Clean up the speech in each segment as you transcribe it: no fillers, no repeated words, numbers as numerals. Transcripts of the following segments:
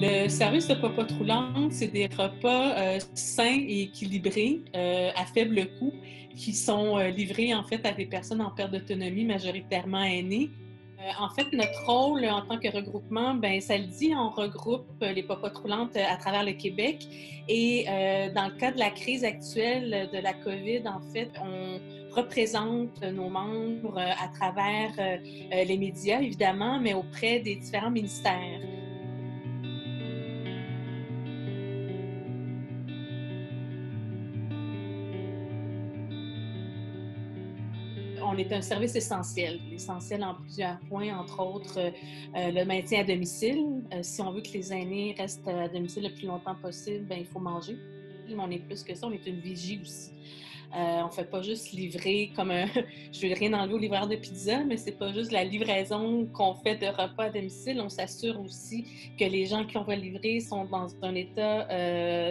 Le service de popote roulante, c'est des repas sains et équilibrés à faible coût qui sont livrés en fait à des personnes en perte d'autonomie, majoritairement aînées. En fait, notre rôle en tant que regroupement, ben ça le dit, on regroupe les popotes roulantes à travers le Québec. Et dans le cas de la crise actuelle de la COVID, en fait, on représente nos membres à travers les médias, évidemment, mais auprès des différents ministères. On est un service essentiel en plusieurs points, entre autres le maintien à domicile. Si on veut que les aînés restent à domicile le plus longtemps possible, ben, il faut manger. Mais on est plus que ça, on est une vigie aussi. On ne fait pas juste livrer comme un... Je veux rien enlever au livreur de pizza, mais c'est pas juste la livraison qu'on fait de repas à domicile. On s'assure aussi que les gens qui on va livrer sont dans un état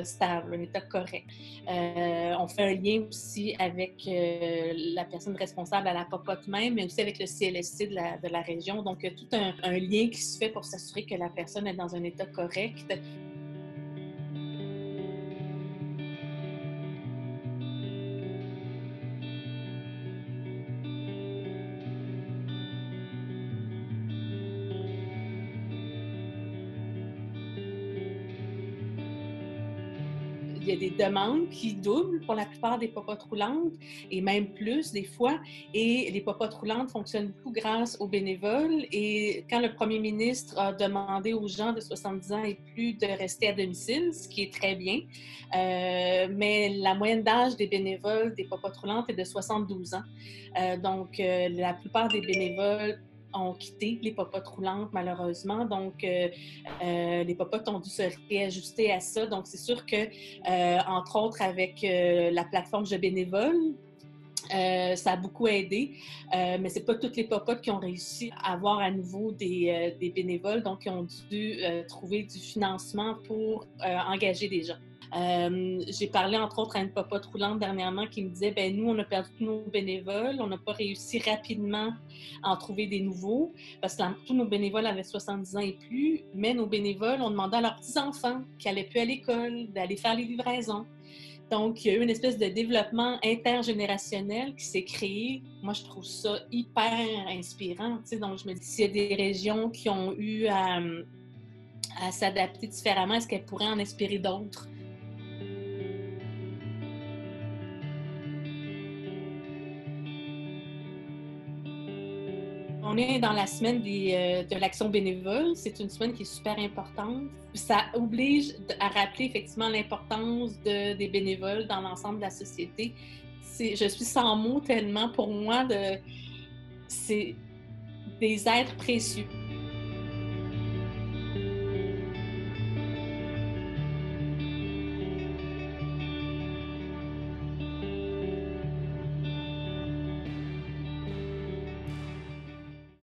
stable, un état correct. On fait un lien aussi avec la personne responsable à la popote même, mais aussi avec le CLSC de la région. Donc, il y a tout un lien qui se fait pour s'assurer que la personne est dans un état correct. Il y a des demandes qui doublent pour la plupart des popotes roulantes et même plus des fois. Et les popotes roulantes fonctionnent beaucoup grâce aux bénévoles. Et quand le premier ministre a demandé aux gens de 70 ans et plus de rester à domicile, ce qui est très bien, mais la moyenne d'âge des bénévoles des popotes roulantes est de 72 ans. Donc, la plupart des bénévoles ont quitté les popotes roulantes, malheureusement. Donc, les popotes ont dû se réajuster à ça. Donc, c'est sûr que, entre autres, avec la plateforme Je bénévole, ça a beaucoup aidé, mais c'est pas toutes les popotes qui ont réussi à avoir à nouveau des bénévoles, donc ils ont dû trouver du financement pour engager des gens. J'ai parlé entre autres à une popote roulante dernièrement qui me disait ben nous on a perdu tous nos bénévoles, on n'a pas réussi rapidement à en trouver des nouveaux parce que tous nos bénévoles avaient 70 ans et plus, mais nos bénévoles ont demandé à leurs petits-enfants qui allaient plus à l'école d'aller faire les livraisons. Donc, il y a eu une espèce de développement intergénérationnel qui s'est créé. Moi, je trouve ça hyper inspirant. Tu sais, donc, je me dis, s'il y a des régions qui ont eu à s'adapter différemment, est-ce qu'elles pourraient en inspirer d'autres? On est dans la semaine de l'action bénévole. C'est une semaine qui est super importante. Ça oblige à rappeler effectivement l'importance des bénévoles dans l'ensemble de la société. Je suis sans mots tellement pour moi c'est des êtres précieux.